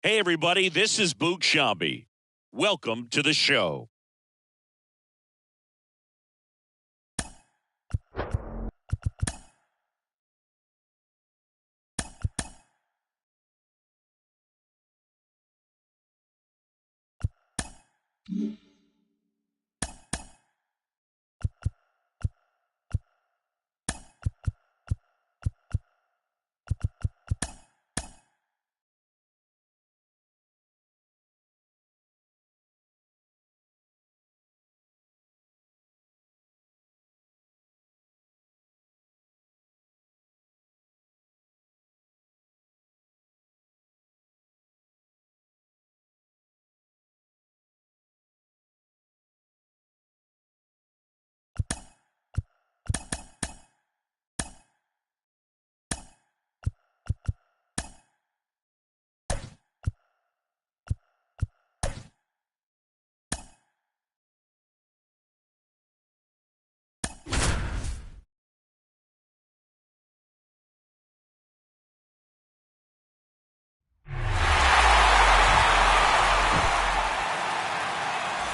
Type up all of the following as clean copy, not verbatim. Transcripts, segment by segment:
Hey, everybody, this is Boog Shambi. Welcome to the show.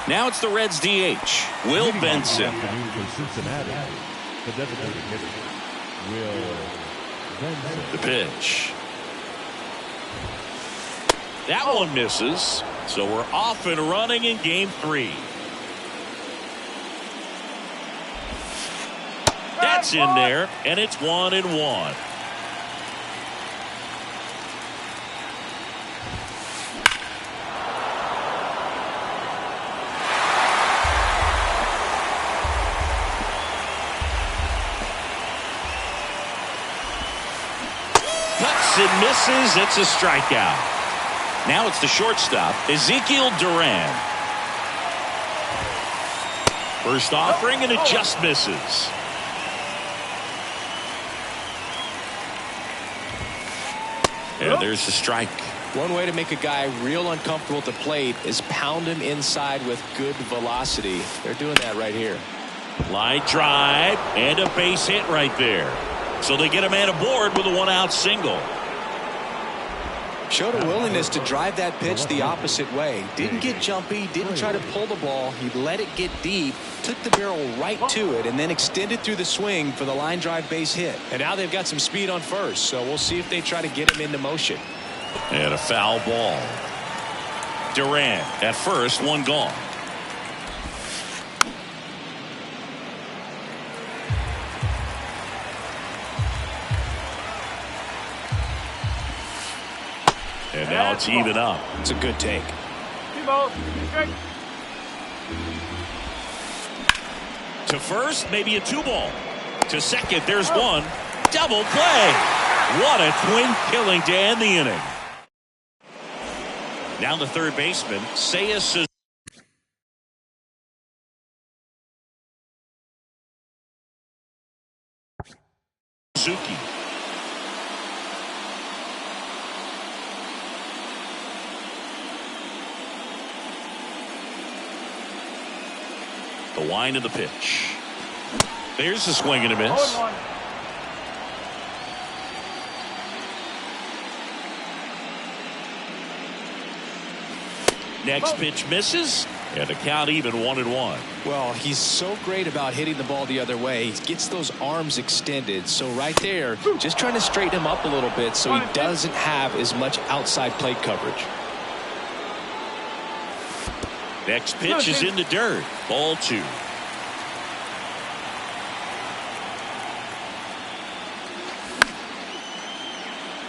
Now it's the Reds DH, Will Benson. The pitch. That one misses, so we're off and running in game 3. That's in there, and it's 1-1. It misses. It's a strikeout. Now it's the shortstop, Ezekiel Duran. First offering, and it just misses. And there's the strike. One way to make a guy real uncomfortable at the plate is pound him inside with good velocity. They're doing that right here. Line drive and a base hit right there. So they get a man aboard with a 1-out single. Showed a willingness to drive that pitch the opposite way. Didn't get jumpy, didn't try to pull the ball. He let it get deep, took the barrel right to it, and then extended through the swing for the line drive base hit. And now they've got some speed on first, so we'll see if they try to get him into motion. And a foul ball. Duran at first, one gone. And now it's even up. It's a good take. To first, maybe a 2-ball. To second, there's one. Double play. What a twin killing to end the inning. Now the third baseman, Seiya Suzuki. The wind of the pitch. There's the swing and a miss. Next pitch misses, and the count even 1-1. Well, he's so great about hitting the ball the other way. He gets those arms extended. So right there, just trying to straighten him up a little bit so he doesn't have as much outside plate coverage. Next pitch is in the dirt. Ball 2.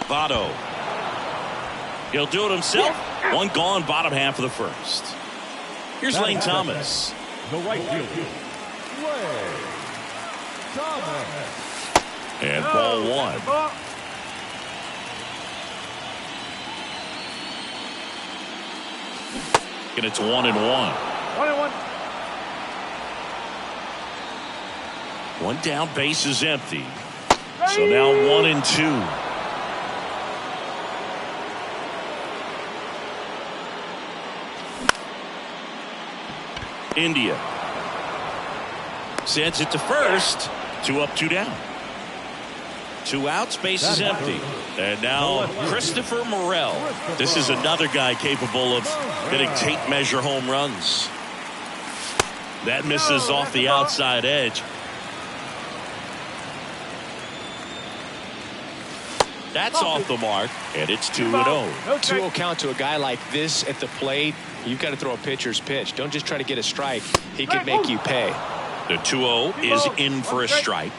Votto. He'll do it himself. One gone, bottom half of the first. Here's Lane Thomas. The right fielder, Lane Thomas. And ball 1. And it's 1-1. 1-1. One down, base is empty. So now 1-2. India sends it to first. 2 up, 2 down. 2 outs, base is empty. And now Christopher Morel. This is another guy capable of hitting tape measure home runs. That misses off the outside edge. That's off the mark, and it's 2-0. 2-0 count to a guy like this at the plate. You've got to throw a pitcher's pitch. Don't just try to get a strike. He can make you pay. The 2-0 is in for a strike.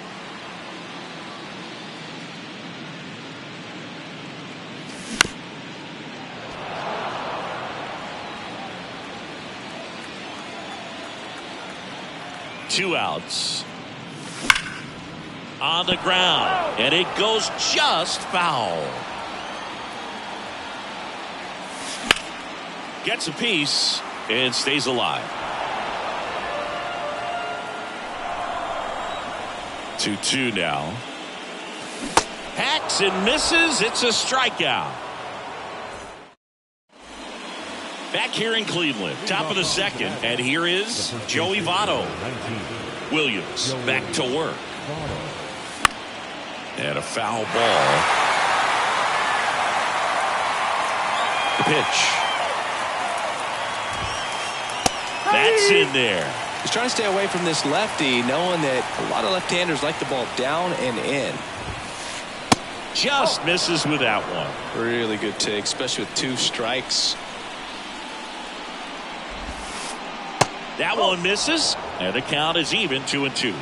Two outs. On the ground, and it goes just foul. Gets a piece and stays alive. 2-2 now. Hacks and misses. It's a strikeout. Back here in Cleveland, top of the second, and here is Joey Votto. Williams back to work. And a foul ball. The pitch. That's in there. He's trying to stay away from this lefty, knowing that a lot of left-handers like the ball down and in. Just misses with that one. Really good take, especially with 2 strikes. That one misses, and the count is even 2-2.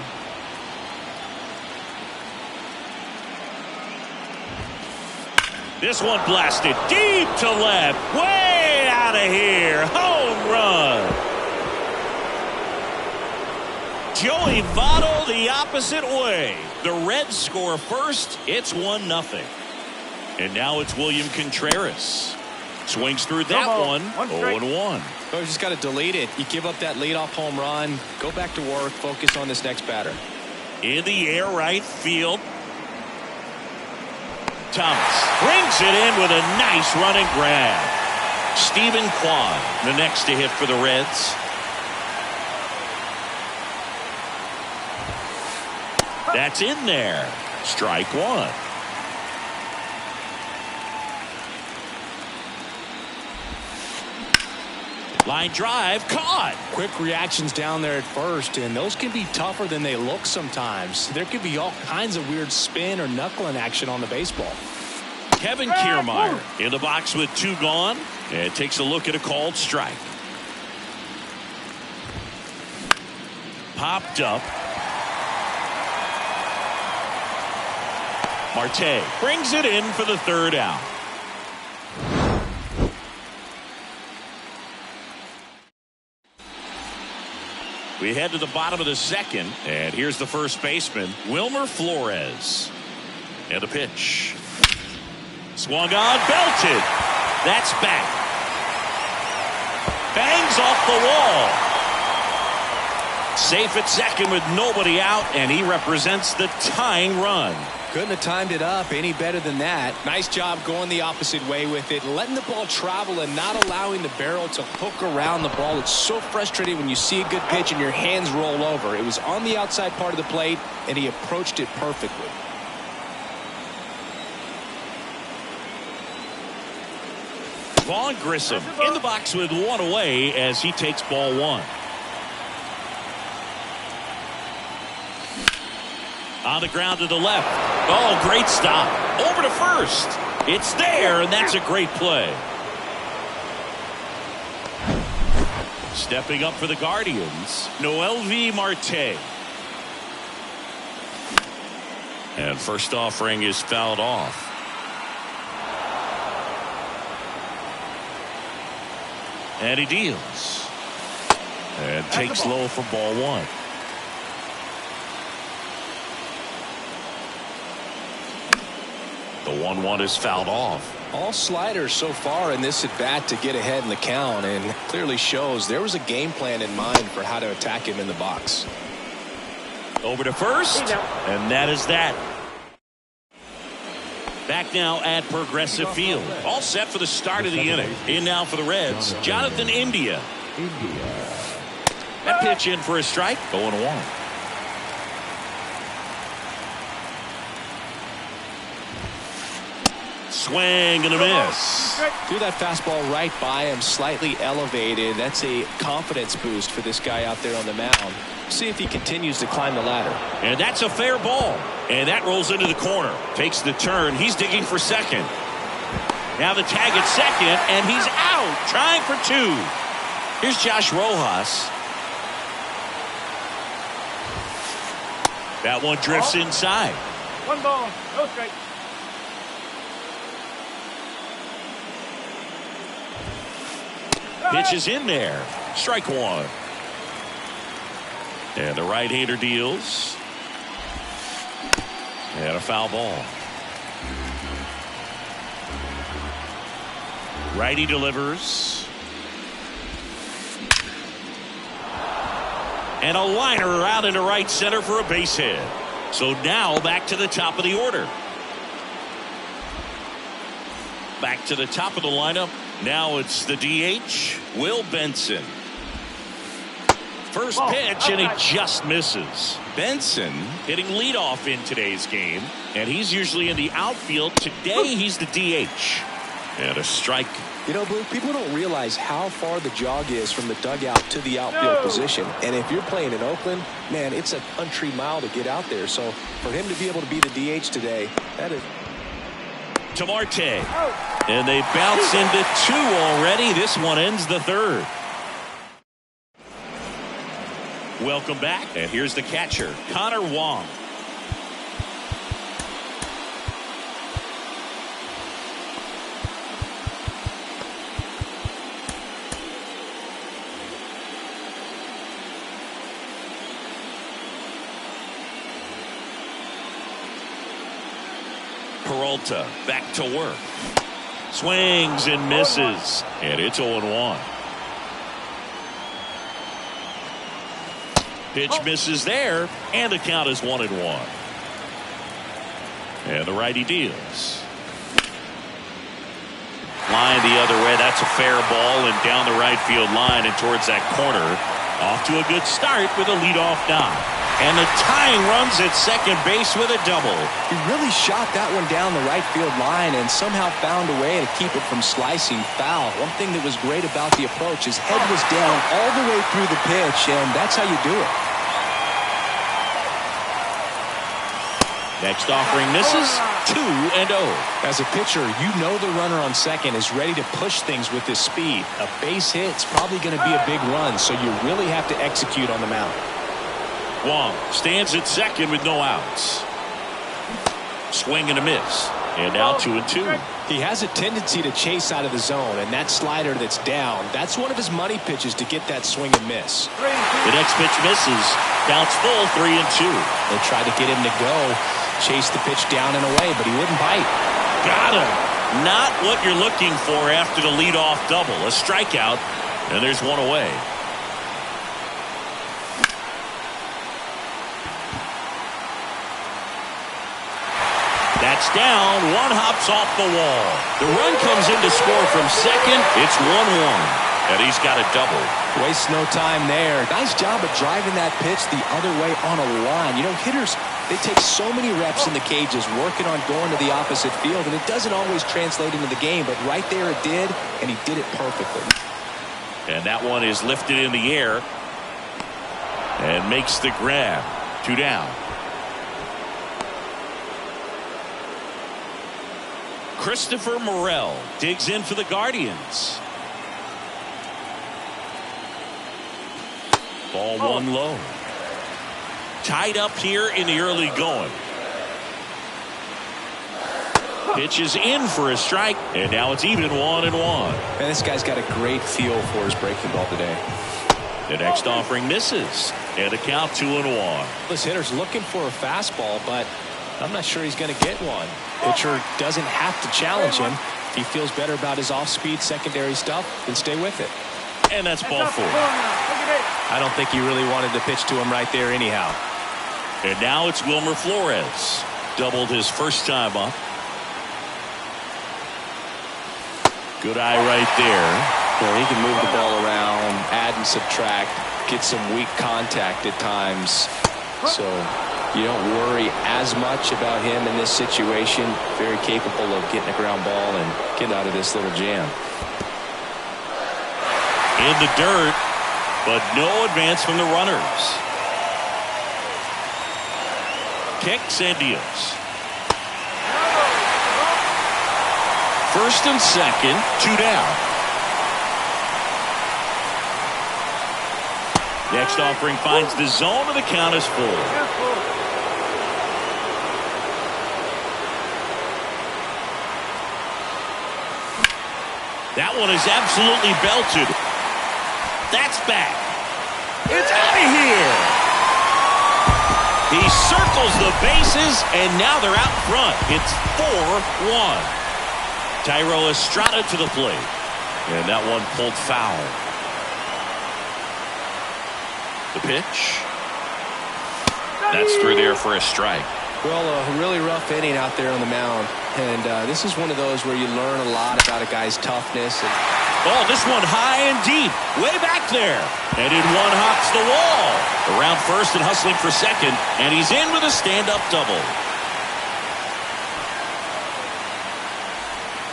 This one blasted deep to left, way out of here. Home run. Joey Votto the opposite way. The Reds score first. It's 1-0. And now it's William Contreras. Swings through that one. 0-1. Oh, you just got to delete it. You give up that leadoff home run. Go back to work. Focus on this next batter. In the air, right field. Thomas brings it in with a nice running grab. Stephen Kwan, the next to hit for the Reds. That's in there. Strike one. Line drive, caught. Quick reactions down there at first, and those can be tougher than they look sometimes. There could be all kinds of weird spin or knuckling action on the baseball. Kevin Kiermaier in the box with 2 gone, and takes a look at a called strike. Popped up. Marte brings it in for the 3rd out. We head to the bottom of the second, and here's the first baseman, Wilmer Flores. And the pitch. Swung on, belted. That's back. Bangs off the wall. Safe at second with nobody out, and he represents the tying run. Couldn't have timed it up any better than that. Nice job going the opposite way with it, letting the ball travel and not allowing the barrel to hook around the ball. It's so frustrating when you see a good pitch and your hands roll over. It was on the outside part of the plate, and he approached it perfectly. Vaughn Grissom in the box with 1 away as he takes ball 1. On the ground to the left. Oh, great stop. Over to first. It's there, and that's a great play. Stepping up for the Guardians, Noelvi Marte. And first offering is fouled off. And he deals. And takes low for ball 1. The 1-1 is fouled off. All sliders so far in this at bat to get ahead in the count, and clearly shows there was a game plan in mind for how to attack him in the box. Over to first, and that is that. Back now at Progressive Field. All set for the start of the inning. In now for the Reds, Jonathan India. That pitch in for a strike, 0-1. Swing and a miss. Threw that fastball right by him, slightly elevated. That's a confidence boost for this guy out there on the mound. See if he continues to climb the ladder. And that's a fair ball. And that rolls into the corner. Takes the turn. He's digging for second. Now the tag at second, and he's out. Trying for two. Here's Josh Rojas. That one drifts inside. One ball, no strike. Pitch is in there. Strike one. And the right-hander deals. And a foul ball. Righty delivers. And a liner out into right center for a base hit. So now back to the top of the order. Back to the top of the lineup. Now it's the DH, Will Benson. First pitch, and he just misses. Benson hitting leadoff in today's game, and he's usually in the outfield. Today, he's the DH. And a strike. You know, Blue, people don't realize how far the jog is from the dugout to the outfield position. And if you're playing in Oakland, man, it's a country mile to get out there. So for him to be able to be the DH today, that is... To Marte. And they bounce into two already. This one ends the third. Welcome back. And here's the catcher, Connor Wong. Peralta back to work. Swings and misses. And it's 0-1. Pitch misses there. And the count is 1-1. And the righty deals. Line the other way. That's a fair ball. And down the right field line and towards that corner. Off to a good start with a leadoff knock. And the tying runs at second base with a double. He really shot that one down the right field line and somehow found a way to keep it from slicing foul. One thing that was great about the approach, his head was down all the way through the pitch, and that's how you do it. Next offering misses. 2-0. As a pitcher, you know the runner on second is ready to push things with his speed. A base hit's probably going to be a big run, so you really have to execute on the mound. Wong stands at second with no outs. Swing and a miss. And now 2-2. He has a tendency to chase out of the zone, and that slider that's down, that's one of his money pitches to get that swing and miss. The next pitch misses. Counts full, 3-2. They tried to get him to go, chase the pitch down and away, but he wouldn't bite. Got him. Not what you're looking for after the leadoff double. A strikeout, and there's one away. That's down. One hops off the wall. The run comes in to score from second. It's 1-1. And he's got a double. Wastes no time there. Nice job of driving that pitch the other way on a line. You know, hitters, they take so many reps in the cages working on going to the opposite field, and it doesn't always translate into the game, but right there it did, and he did it perfectly. And that one is lifted in the air and makes the grab. 2 down. Christopher Morel digs in for the Guardians. Ball one low. Tied up here in the early going. Pitch is in for a strike, and now it's even 1-1. Man, this guy's got a great feel for his breaking ball today. The next offering misses, and a count 2-1. This hitter's looking for a fastball, but I'm not sure he's going to get one. Pitcher doesn't have to challenge him. If he feels better about his off-speed secondary stuff, then stay with it. And that's ball 4. I don't think he really wanted to pitch to him right there anyhow. And now it's Wilmer Flores. Doubled his first time up. Good eye right there. Well, he can move the ball around, add and subtract, get some weak contact at times. So you don't worry as much about him in this situation. Very capable of getting a ground ball and getting out of this little jam. In the dirt, but no advance from the runners. Kicks and deals. First and second, 2 down. Next offering finds the zone, and the count is full. That one is absolutely belted. That's back. It's out of here. He circles the bases, and now they're out front. It's 4-1. Thairo Estrada to the plate. And that one pulled foul. The pitch. That's through there for a strike. Well, a really rough inning out there on the mound. And this is one of those where you learn a lot about a guy's toughness. Oh, this one high and deep. Way back there. And in one hops the wall. Around first and hustling for second. And he's in with a stand-up double.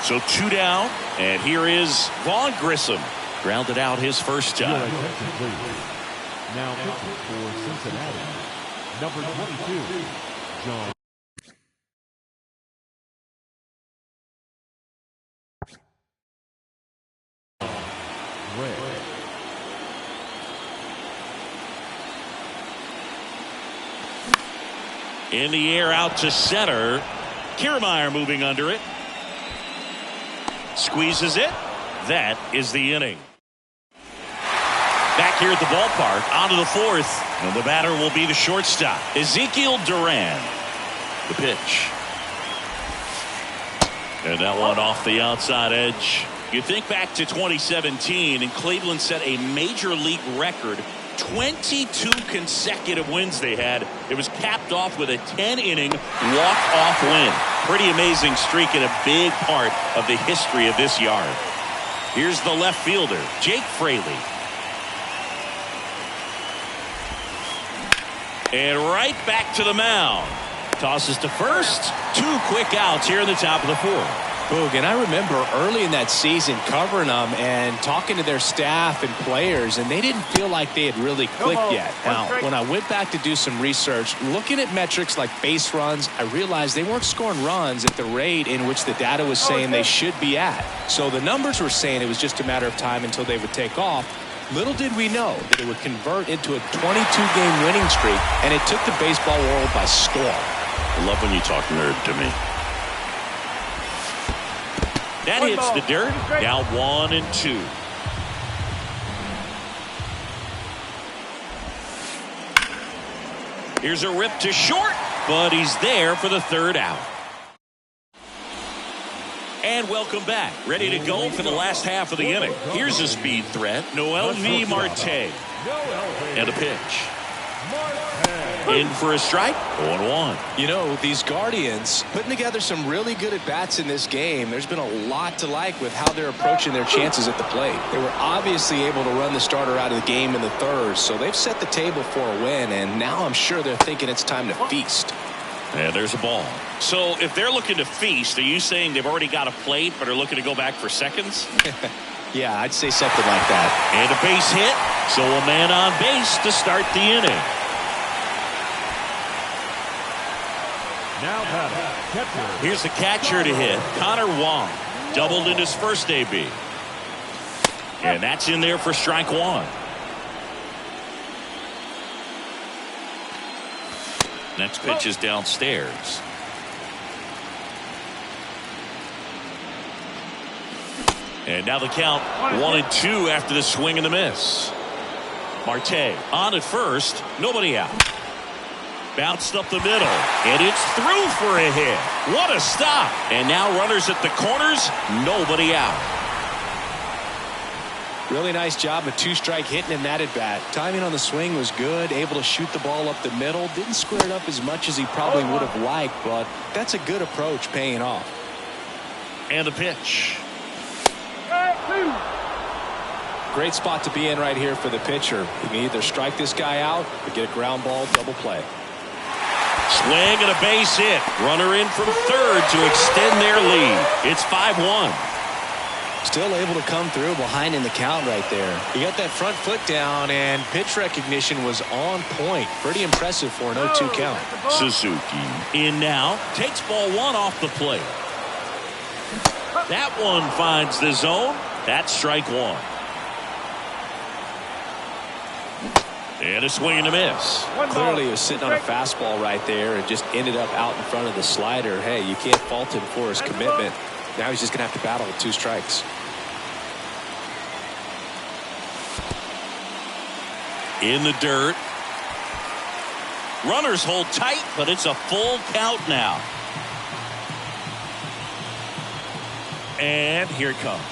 So 2 down. And here is Vaughn Grissom. Grounded out his first time. Now pitching for Cincinnati, number 22, John. In the air out to center. Kiermaier moving under it. Squeezes it. That is the inning. Back here at the ballpark, onto the fourth, and the batter will be the shortstop, Ezekiel Duran. The pitch. And that one off the outside edge. You think back to 2017, and Cleveland set a major league record. 22 consecutive wins they had. It was capped off with a 10-inning walk-off win. Pretty amazing streak and a big part of the history of this yard. Here's the left fielder, Jake Fraley. And right back to the mound. Tosses to first. 2 quick outs here in the top of the 4th. Boog, and I remember early in that season covering them and talking to their staff and players, and they didn't feel like they had really clicked yet. Now, when I went back to do some research, looking at metrics like base runs, I realized they weren't scoring runs at the rate in which the data was saying they should be at. So the numbers were saying it was just a matter of time until they would take off. Little did we know that it would convert into a 22-game winning streak, and it took the baseball world by storm. I love when you talk nerd to me. That hits the dirt. Now 1-2. Here's a rip to short, but he's there for the 3rd out. And welcome back. Ready to go for the last half of the inning. Here's a speed threat, Noelvi Marte. And a pitch. In for a strike, 0-1. You know, these Guardians putting together some really good at-bats in this game. There's been a lot to like with how they're approaching their chances at the plate. They were obviously able to run the starter out of the game in the 3rd, so they've set the table for a win, and now I'm sure they're thinking it's time to feast. And there's a ball. So if they're looking to feast, are you saying they've already got a plate but are looking to go back for seconds? Yeah, I'd say something like that. And a base hit, so a man on base to start the inning. Now catcher. Here's the catcher to hit, Connor Wong. Doubled in his first AB. And that's in there for strike 1. Next pitch is downstairs. And now the count 1-2 after the swing and the miss. Marte on at first, nobody out. Bounced up the middle, and it's through for a hit. What a stop. And now runners at the corners, nobody out. Really nice job of 2-strike hitting in that at-bat. Timing on the swing was good, able to shoot the ball up the middle. Didn't square it up as much as he probably would have liked, but that's a good approach paying off. And the pitch. Great spot to be in right here for the pitcher. You can either strike this guy out or get a ground ball double play. Swing and a base hit. Runner in from third to extend their lead. It's 5-1. Still able to come through behind in the count right there. He got that front foot down, and pitch recognition was on point. Pretty impressive for an 0-2 count. Suzuki in now. Takes ball one off the plate. That one finds the zone. That's strike one. And a swing and a miss. Clearly he was sitting on a fastball right there and just ended up out in front of the slider. Hey, you can't fault him for his commitment. Now he's just going to have to battle with 2 strikes. In the dirt. Runners hold tight, but it's a full count now. And here it comes.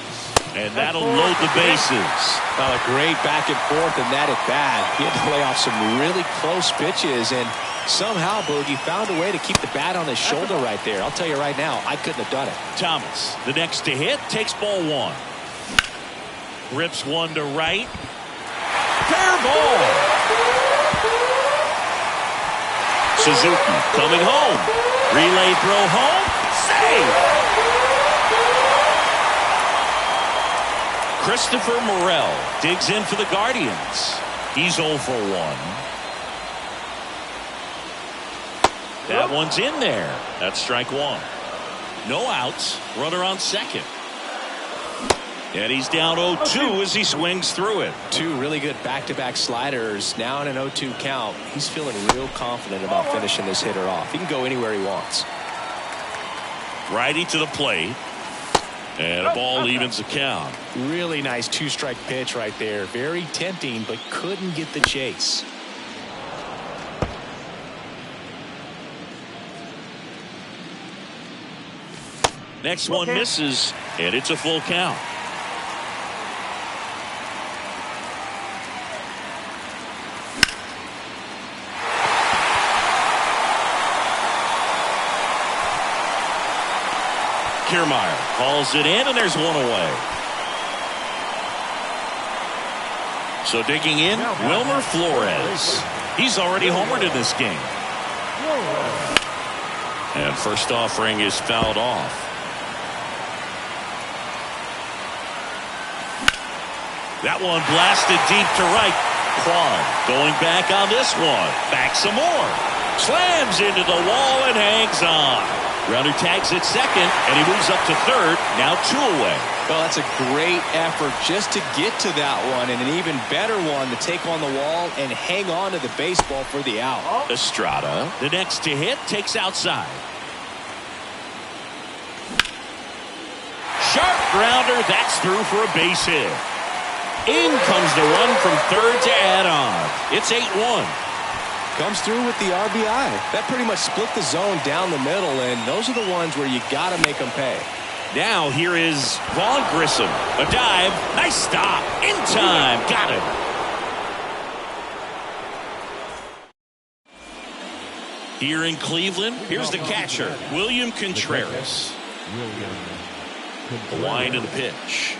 And that'll load the bases. Well, a great back and forth in that at bat. He had to lay off some really close pitches, and somehow Boogie found a way to keep the bat on his shoulder right there. I'll tell you right now, I couldn't have done it. Thomas, the next to hit, takes ball one. Rips one to right. Fair ball. Suzuki coming home. Relay throw home. Save. Christopher Morel digs in for the Guardians. He's 0 for 1. That one's in there. That's strike one. No outs. Runner on second. And he's down 0-2 as he swings through it. 2 really good back-to-back sliders. Now in an 0-2 count. He's feeling real confident about finishing this hitter off. He can go anywhere he wants. Righty to the plate. And a ball evens the count. Really nice 2-strike pitch right there. Very tempting, but couldn't get the chase. Next one misses, and it's a full count. Kiermaier hauls it in, and there's one away. So digging in, Wilmer Flores. He's already homered in this game. And first offering is fouled off. That one blasted deep to right. Kwan going back on this one. Back some more. Slams into the wall and hangs on. Runner tags at second, and he moves up to third. Now 2 away. Well, that's a great effort just to get to that one, and an even better one to take on the wall and hang on to the baseball for the out. Estrada, the next to hit, takes outside. Sharp grounder. That's through for a base hit. In comes the run from third to add on. It's 8-1. Comes through with the RBI. That pretty much split the zone down the middle, and those are the ones where you got to make them pay. Now here is Vaughn Grissom. A dive. Nice stop. In time. Got it. Here in Cleveland, here's the catcher, William Contreras. The wind of the pitch.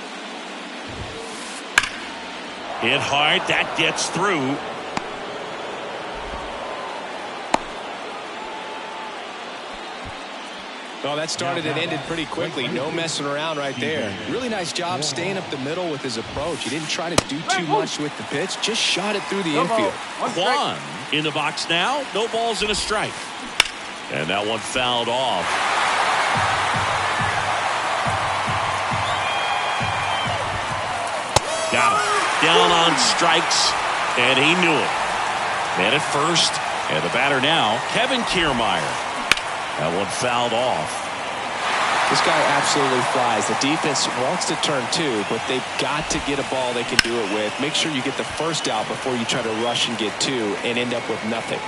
Hit hard. That gets through. Well, that started and ended pretty quickly. No messing around right there. Really nice job staying up the middle with his approach. He didn't try to do too much with the pitch. Just shot it through the infield. Kwan in the box now. No balls and a strike. And that one fouled off. Got him. Down on strikes, and he knew it. Man at first, and the batter now, Kevin Kiermaier. That one fouled off. This guy absolutely flies. The defense wants to turn 2, but they've got to get a ball they can do it with. Make sure you get the first out before you try to rush and get 2 and end up with nothing.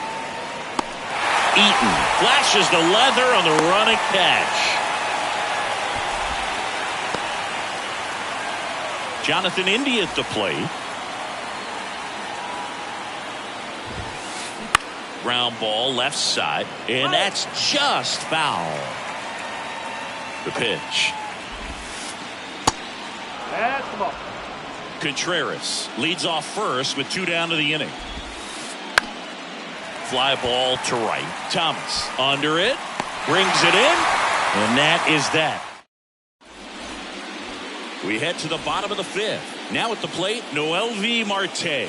Eaton flashes the leather on the run and catch. Jonathan India at the plate. Ground ball left side, and that's just foul. The pitch. That's the ball. Contreras leads off first with 2 down to the inning. Fly ball to right. Thomas under it. Brings it in. And that is that. We head to the bottom of the 5th. Now at the plate, Noelvi Marte.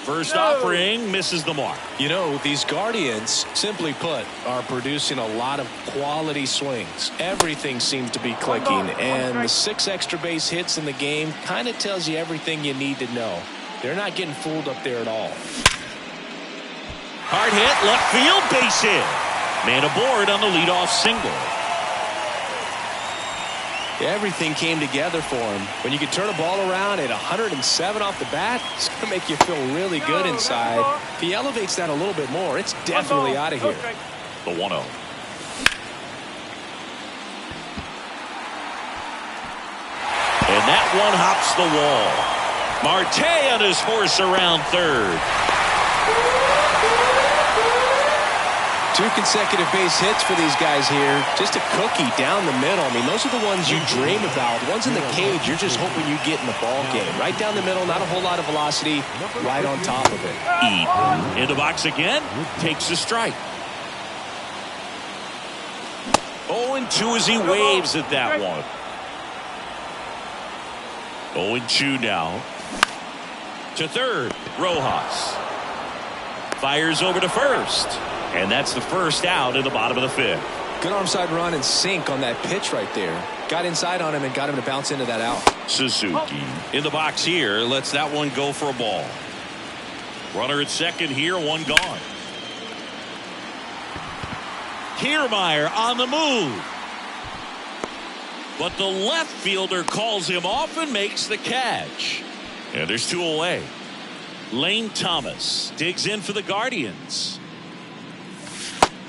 First offering misses the mark. You know, these Guardians, simply put, are producing a lot of quality swings. Everything seems to be clicking, and the 6 extra base hits in the game kind of tells you everything you need to know. They're not getting fooled up there at all. Hard hit, left field, base hit. Man aboard on the leadoff single. Everything came together for him. When you can turn a ball around at 107 off the bat, it's going to make you feel really good inside. If he elevates that a little bit more, it's definitely out of here. The 1-0. And that one hops the wall. Marte on his horse around third. 2 consecutive base hits for these guys here. Just a cookie down the middle. I mean, those are the ones you dream about. The ones in the cage, you're just hoping you get in the ball game. Right down the middle, not a whole lot of velocity, right on top of it. Eaton in the box again, takes a strike. 0-2 as he waves at that one. 0-2 now. To third, Rojas. Fires over to first. And that's the first out in the bottom of the 5th. Good arm side run and sink on that pitch right there. Got inside on him and got him to bounce into that out. Suzuki in the box here. Lets that one go for a ball. Runner at second here. 1 gone. Kiermaier on the move. But the left fielder calls him off and makes the catch. And there's 2 away. Lane Thomas digs in for the Guardians.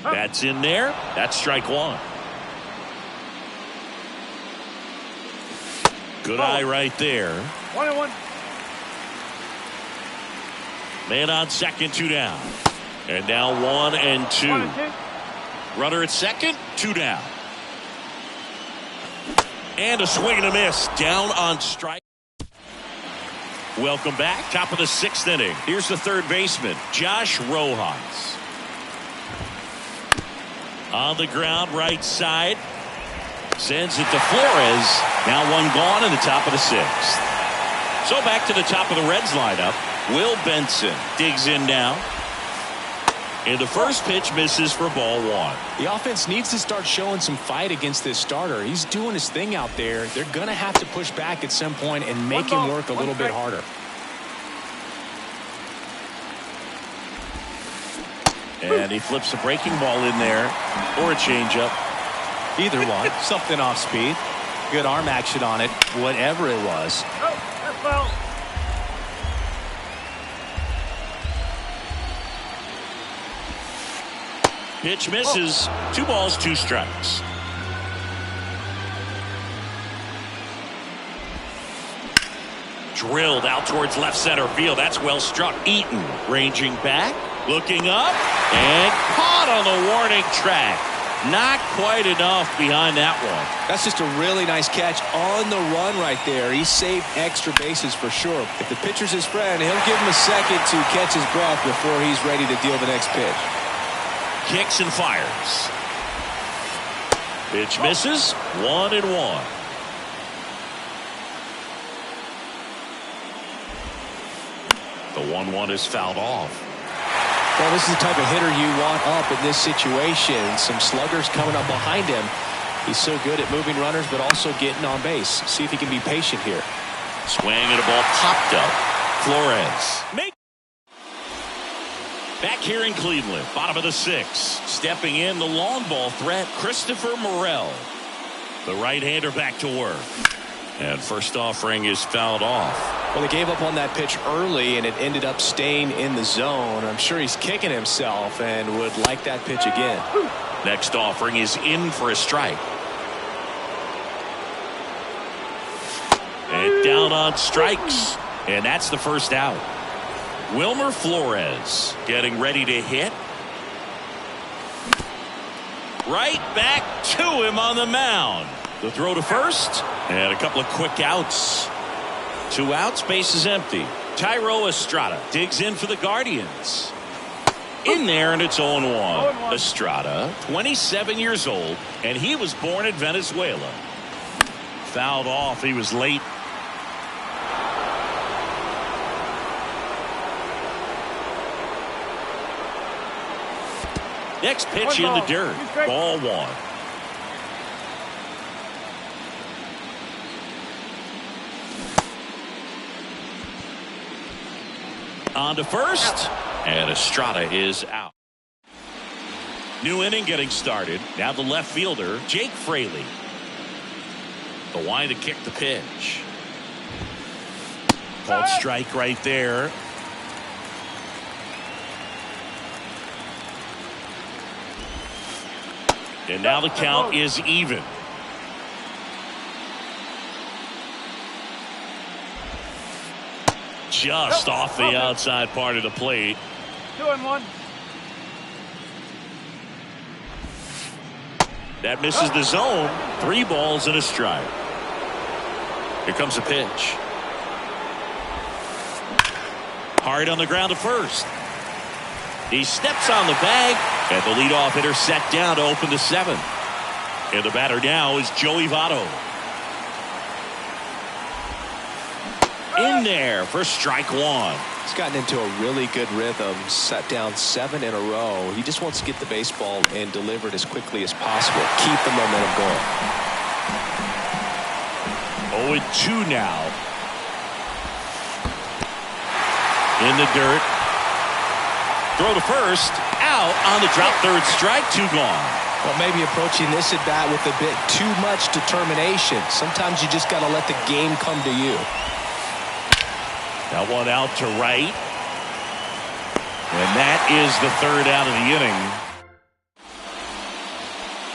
That's in there. That's strike 1. Good eye right there. 1-1. Man on second, 2 down. And now 1-2. Runner at second, 2 down. And a swing and a miss. Down on strike. Welcome back. Top of the 6th inning. Here's the third baseman, Josh Rojas. On the ground, right side. Sends it to Flores. Now 1 gone in the top of the 6th. So back to the top of the Reds lineup. Will Benson digs in now. And the first pitch misses for ball 1. The offense needs to start showing some fight against this starter. He's doing his thing out there. They're going to have to push back at some point and make him work a little bit harder. And he flips a breaking ball in there, or a changeup. Either one. Something off speed. Good arm action on it, whatever it was. Oh, that's foul. Pitch misses. 2 balls, 2 strikes. Drilled out towards left center field. That's well struck. Eaton ranging back, looking up, and caught on the warning track. Not quite enough behind that one. That's just a really nice catch on the run right there. He saved extra bases for sure. If the pitcher's his friend, he'll give him a second to catch his breath before he's ready to deal the next pitch. Kicks and fires. Pitch misses. 1-1. The 1-1 is fouled off. Well, this is the type of hitter you want up in this situation. Some sluggers coming up behind him. He's so good at moving runners, but also getting on base. See if he can be patient here. Swing and a ball popped up. Flores. Back here in Cleveland, bottom of the 6th. Stepping in, the long ball threat, Christopher Morel. The right-hander back to work. And first offering is fouled off. Well, they gave up on that pitch early, and it ended up staying in the zone. I'm sure he's kicking himself and would like that pitch again. Next offering is in for a strike. And down on strikes. And that's the first out. Wilmer Flores getting ready to hit. Right back to him on the mound. The throw to first, and a couple of quick outs. 2 outs, base is empty. Thairo Estrada digs in for the Guardians. In there, and it's 0-1. Estrada, 27 years old, and he was born in Venezuela. Fouled off. He was late. Next pitch in the dirt. Ball 1. On to first, and Estrada is out. New inning getting started. Now the left fielder, Jake Fraley. The line to kick the pitch. Called strike right there. And now the count is even. Just off the outside part of the plate. 2-1. That misses the zone. 3 balls and a strike. Here comes a pitch. Hard on the ground to first. He steps on the bag, and the leadoff hitter set down to open the 7th. And the batter now is Joey Votto. In there for strike 1. He's gotten into a really good rhythm, set down 7 in a row. He just wants to get the baseball and deliver it as quickly as possible. Keep the momentum going. 0-2 now. In the dirt. Throw to first. Out on the drop. 3rd strike. 2 gone. Well, maybe approaching this at bat with a bit too much determination. Sometimes you just got to let the game come to you. That one out to right. And that is the 3rd out of the inning.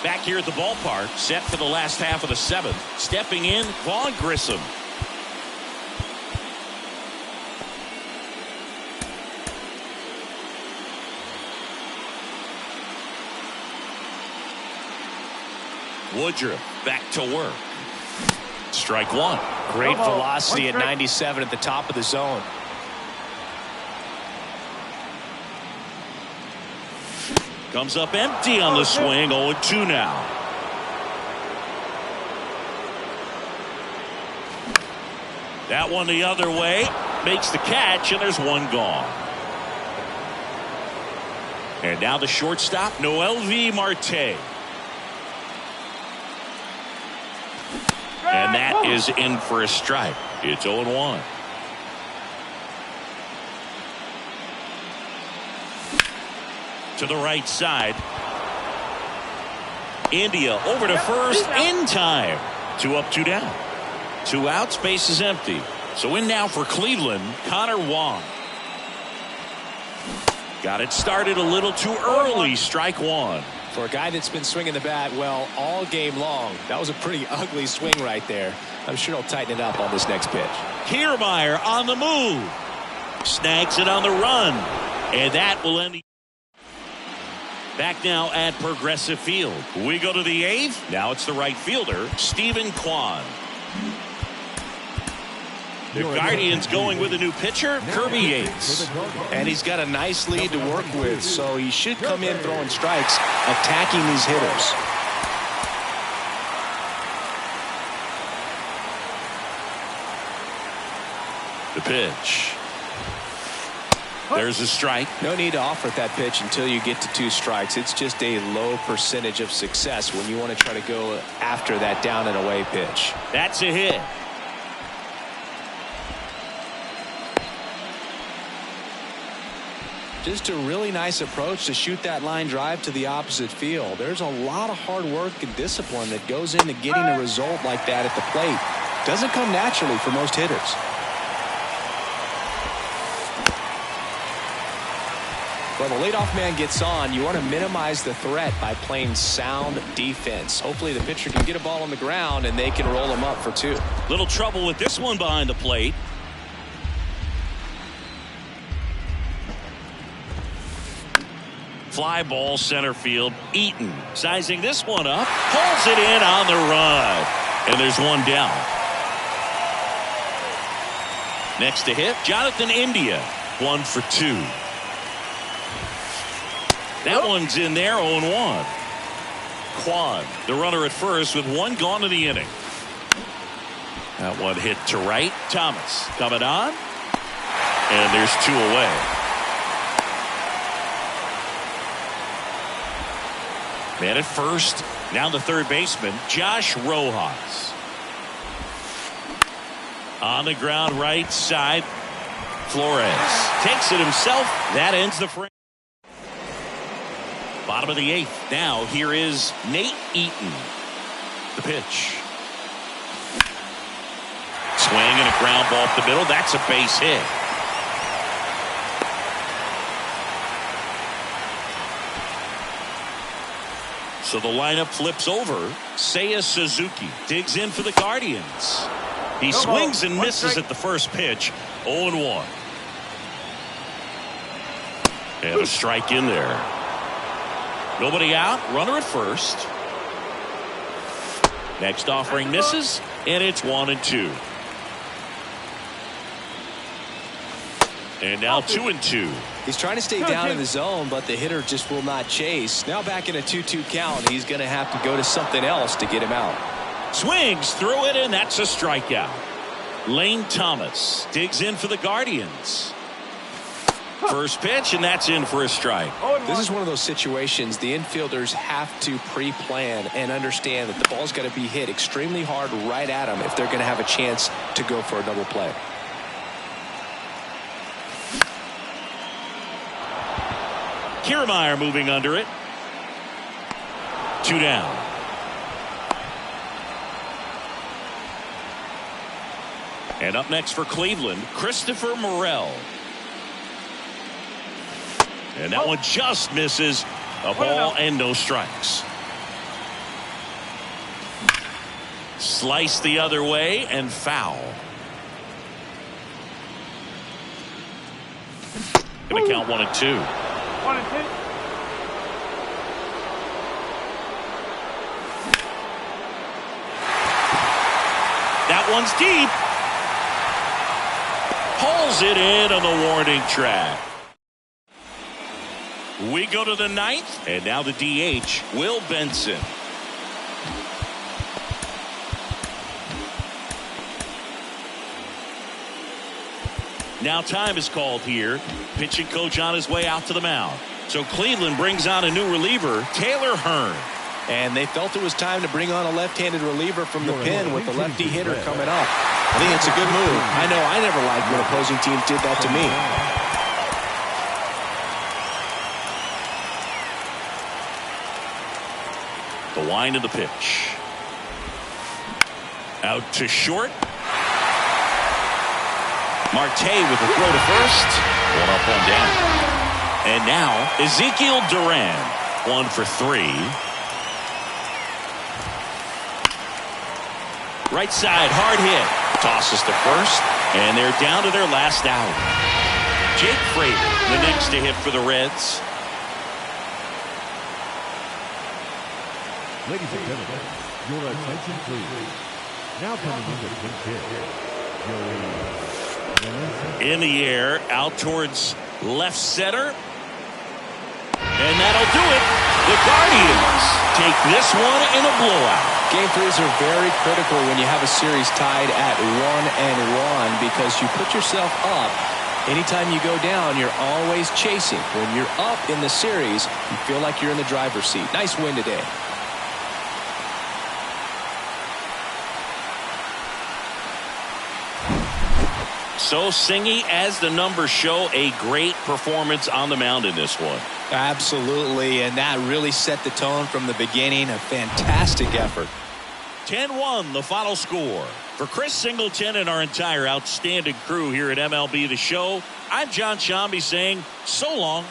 Back here at the ballpark, set for the last half of the 7th. Stepping in, Vaughn Grissom. Woodruff back to work. Strike 1. Great velocity at 97 at the top of the zone. Comes up empty on the swing. 0-2 now. That one the other way. Makes the catch, and there's 1 gone. And now the shortstop, Noelvi Marte. And that is in for a strike. It's 0-1. To the right side. India over to first in time. 2 up, 2 down. 2 outs, base is empty. So in now for Cleveland, Connor Wong. Got it started a little too early. Strike 1. For a guy that's been swinging the bat well all game long, that was a pretty ugly swing right there. I'm sure he'll tighten it up on this next pitch. Kiermaier on the move. Snags it on the run. And that will end the... Back now at Progressive Field. We go to the 8th. Now it's the right fielder, Stephen Kwan. The Guardians going with a new pitcher, Kirby Yates. And he's got a nice lead to work with, so he should come in throwing strikes, attacking these hitters. The pitch. There's a strike. No need to offer that pitch until you get to 2 strikes. It's just a low percentage of success when you want to try to go after that down and away pitch. That's a hit. Just a really nice approach to shoot that line drive to the opposite field. There's a lot of hard work and discipline that goes into getting a result like that at the plate. Doesn't come naturally for most hitters. When the leadoff man gets on, you want to minimize the threat by playing sound defense. Hopefully the pitcher can get a ball on the ground and they can roll him up for 2. Little trouble with this one behind the plate. Fly ball center field. Eaton sizing this one up. Pulls it in on the run. And there's one down. Next to hit, Jonathan India, 1 for 2. That one's in there, 0-1. Kwan, the runner at first with one gone in the inning. That one hit to right. Thomas coming on. And there's 2 away. Man at first. Now the third baseman, Josh Rojas. On the ground right side. Flores takes it himself. That ends the frame. Bottom of the 8th. Now here is Nate Eaton. The pitch. Swing and a ground ball up the middle. That's a base hit. So the lineup flips over. Seiya Suzuki digs in for the Guardians. He swings and misses at the first pitch. 0-1. And a strike in there. Nobody out. Runner at first. Next offering misses. And it's 1-2. And now 2-2. He's trying to stay down in the zone, but the hitter just will not chase. Now back in a 2-2 count. He's going to have to go to something else to get him out. Swings through it, and that's a strikeout. Lane Thomas digs in for the Guardians. First pitch, and that's in for a strike. This is one of those situations the infielders have to pre-plan and understand that the ball's got to be hit extremely hard right at them if they're going to have a chance to go for a double play. Kiermaier moving under it. 2 down. And up next for Cleveland, Christopher Morel. And that one just misses. A ball and no strikes. Slice the other way and foul. Going to count 1-2. 1-2. That one's deep. Pulls it in on the warning track. We go to the 9th, and now the DH, Will Benson. Now time is called here. Pitching coach on his way out to the mound. So Cleveland brings on a new reliever, Taylor Hearn. And they felt it was time to bring on a left-handed reliever from the pen with the lefty hitter coming up. I think it's a good move. I know I never liked when opposing teams did that to me. The wind of the pitch. Out to short. Marte with a throw to first. 1 up, 1 down. And now Ezekiel Duran. 1 for 3. Right side, hard hit. Tosses to first, and they're down to their last out. Jake Frater, the next to hit for the Reds. Ladies and gentlemen, your attention please. Now coming in the pinch hit, In the air, out towards left center. And that'll do it. The Guardians take this one in a blowout. Game 3s are very critical when you have a series tied at 1-1 because you put yourself up. Anytime you go down, you're always chasing. When you're up in the series, you feel like you're in the driver's seat. Nice win today. So Singy, as the numbers show, a great performance on the mound in this one. Absolutely, and that really set the tone from the beginning. A fantastic effort. 10-1 the final score. For Chris Singleton and our entire outstanding crew here at MLB The Show, I'm John Shambi saying so long.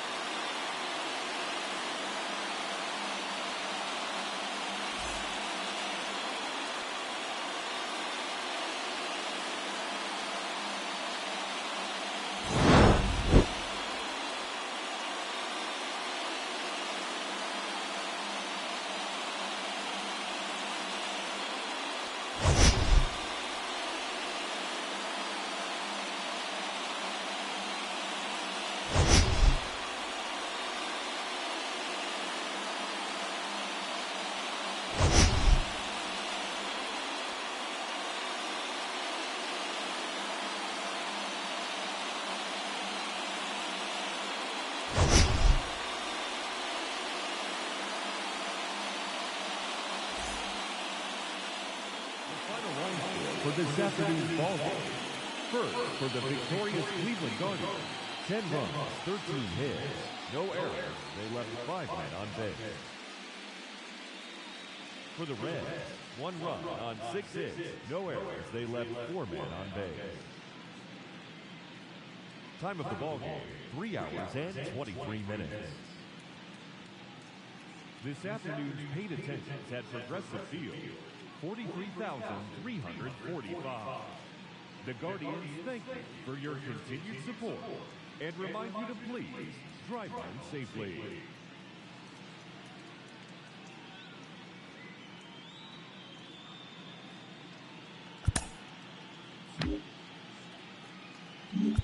for this afternoon's ball game. First, for the victorious Cleveland Guardians, 10 runs, 13 hits, no errors. They left 5 men on base. For the Reds, 1 run on 6 hits, no errors. They left 4 men on base. Time of the ball game, 3 hours and 23 minutes. This afternoon's paid attendance at Progressive Field, 43,345. The Guardians thank you for your continued support and remind you to please drive home safely. You